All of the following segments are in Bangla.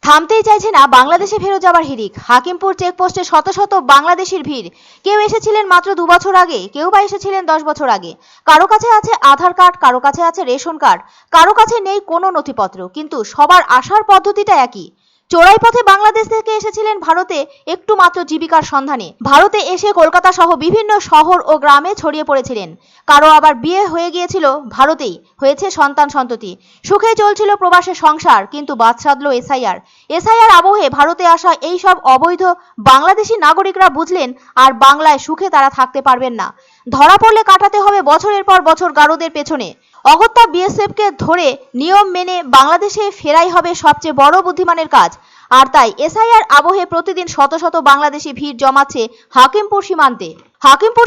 থামতেই চাইছে না বাংলাদেশে ফেরত যাবার হিড়িক। হাকিমপুর চেকপোস্টে শত শত বাংলাদেশির ভিড়। কেউ এসেছিলেন মাত্র 2 বছর আগে, কেউ বা এসেছিলেন 10 বছর আগে। কারো কাছে আছে আধার কার্ড, কারো কাছে আছে রেশন কার্ড, কারো কাছে নেই কোনো নথিপত্র, কিন্তু সবার আসার পদ্ধতিটা একই। চোরাই পথে বাংলাদেশ থেকে এসেছিলেন ভারতে একটু মাত্র জীবিকার সন্ধানে। ভারতে এসে কলকাতা সহ বিভিন্ন শহর ও গ্রামে ছড়িয়ে পড়েছিলেন। কারো আবার বিয়ে হয়ে গিয়েছিল ভারতেই, হয়েছে সন্তান সন্ততি, সুখে চলছিল প্রবাসে সংসার, কিন্তু বাদ সাধল এসআইআর আবহে ভারতে আসা এই সব অবৈধ বাংলাদেশি নাগরিকরা বুঝলেন আর বাংলায় সুখে তারা থাকতে পারবেন না। ধরা পড়লে কাটাতে হবে বছরের পর বছর গারদের পেছনে। অগত্যা বিএসএফকে ধরে নিয়ম মেনে বাংলাদেশে ফেরাই হবে সবচেয়ে বড় বুদ্ধিমানের কাজ। আর তাই এসআইআর আবহে প্রতিদিন শত শত বাংলাদেশি ভিড় জমাচ্ছে হাকিমপুর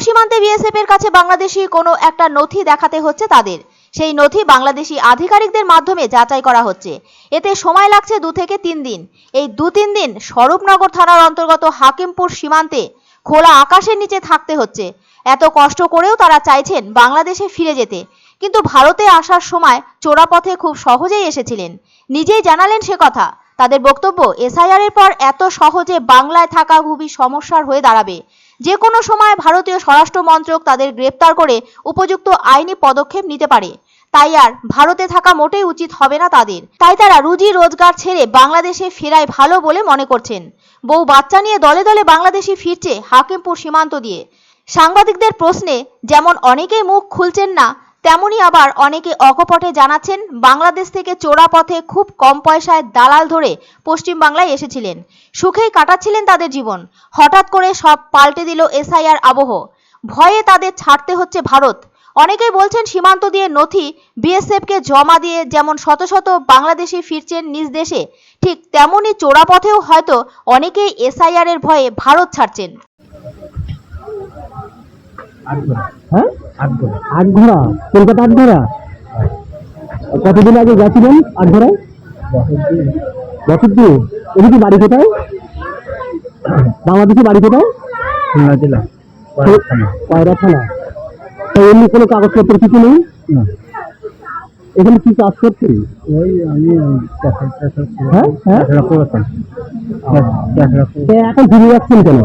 সীমান্তে বিএসএফ এর কাছে বাংলাদেশি কোনো একটা নথি দেখাতে হচ্ছে তাদের। সেই নথি বাংলাদেশি আধিকারিকদের মাধ্যমে যাচাই করা হচ্ছে। এতে সময় লাগছে 2 থেকে 3 দিন। এই 2-3 দিন স্বরূপনগর থানার অন্তর্গত হাকিমপুর সীমান্তে খোলা আকাশের নিচে থাকতে হচ্ছে। এত কষ্ট করেও তারা চাইছেন বাংলাদেশে ফিরে যেতে, কিন্তু ভারতে আসার সময় চোরা পথে খুব সহজেই এসেছিলেন। নিজেই জানালেন সে কথা। তাদের বক্তব্য, এসআইআর এর পর এত সহজে বাংলায় থাকা খুবই সমস্যার হয়ে দাঁড়াবে। যে কোনো সময় ভারতীয় স্বরাষ্ট্র মন্ত্রক তাদের গ্রেপ্তার করে উপযুক্ত আইনি পদক্ষেপ নিতে পারে। তাই আর ভারতে থাকা মোটেই উচিত হবে না তাদের। তাই তারা রুজি রোজগার ছেড়ে বাংলাদেশে ফেরাই ভালো বলে মনে করছেন। বউ বাচ্চা নিয়ে দলে দলে বাংলাদেশি ফিরছে হাকিমপুর সীমান্ত দিয়ে। সাংবাদিকদের প্রশ্নে যেমন অনেকেই মুখ খুলছেন না, তেমনি আবার অনেকে অকপটে জানাচ্ছেন বাংলাদেশ থেকে চোরা পথে খুব কম পয়সায় দালাল ধরে পশ্চিম বাংলায় এসেছিলেন, সুখেই কাটাচ্ছিলেন তাদের জীবন। হঠাৎ করে সব পাল্টে দিল এসআইআর আবহ। ভয়ে তাদের ছাড়তে হচ্ছে ভারত। অনেকেই বলছেন সীমান্ত দিয়ে নথি বিএসএফকে জমা দিয়ে যেমন শত শত বাংলাদেশি ফিরছেন নিজ দেশে, ঠিক তেমনি চোরা পথেও হয়তো অনেকেই এসআইআর এর ভয়ে ভারত ছাড়ছেন। হ্যাঁ, আটঘরা কলকাতা আটঘরা। কতদিন আগে গেছিলেন আটঘরায়? বছর দিয়ে। এদিকে বাড়ি কোথায়? বাংলাদেশে বাড়ি কোথায়? খুলনা জেলা পায়রা থানা। তো এমনি কোনো কাগজপত্র কিছু নেই? এখানে কি কাজ করছেন? ওই আমি এখন ফিরে যাচ্ছেন কেন?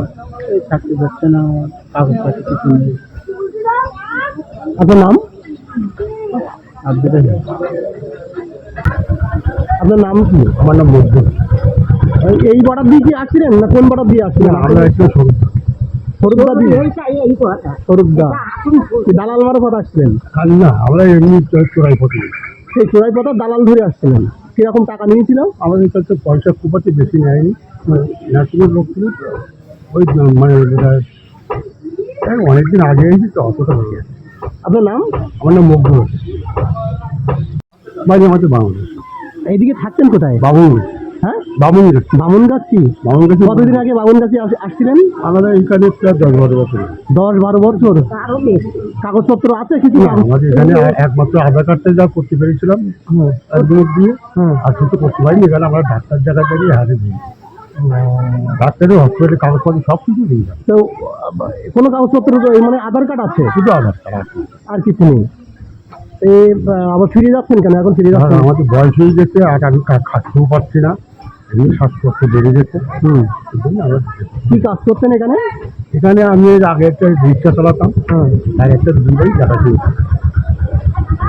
চাকরি করছে না, কাগজপত্র কিছু নেই। আপনার নাম? আপনার নাম কি? আমার নাম মজদুর। এই বর্ডার দিয়ে কি আসছিলেন না কোন বর্ডার দিয়ে আসছিলেন? আমরা একটু স্বরূপদা দিয়ে। স্বরূপদা দালাল মারো কথা আসছিলেন? না, আমরা এমনি চোরাই পথে। সেই চোরাই পথে দালাল ধরে আসছিলেন। কিরকম টাকা নিয়েছিল? আমাদের কাছে পয়সা খুব একটা বেশি নেয়নি, ন্যাশনাল লোক ছিল তো, ওই মানে অনেকদিন আগে এসেছি তো, অতটা হয়ে গেছে। আপনার নাম? আমার নাম মকবুল। মাঝে মাঝে বাংলাদেশ। এইদিকে থাকতেন কোথায়? বাবুন। হ্যাঁ, বামুনগাছি। বামুনগাছি। কতদিন আগে বামুনগাছি আসছিলেন? আমরা এখানে প্রায় 10-12 বছর। 10-12 বছর। কাগজপত্র আছে কিছু? আমাদের এখানে একমাত্র আধার কার্ডটা যা করতে পেরেছিলাম দিয়ে, আর কিছু করতে পারিনি। এখানে আমরা ডাক্তার জায়গা থেকে হাতে দিই, ডাক্তারের হসপিটালে কাগজপত্র সব কিছু দিই। তো কোনো কাগজপত্র মানে আধার কার্ড আছে? শুধু আধার কার্ড আছে, আর কিছু নেই। আবার ফিরে যাচ্ছেন কেন? এখন ফিরে যাচ্ছেন? আমাদের বয়স হয়ে গেছে, আর আমি খাটতেও পারছি না, এমনি শ্বাসকষ্ট বেড়ে গেছে। কি কাজ করছেন এখানে? এখানে আমি আগে একটা রিক্সা চালাতাম, আর একটা দুই ভাই দেখা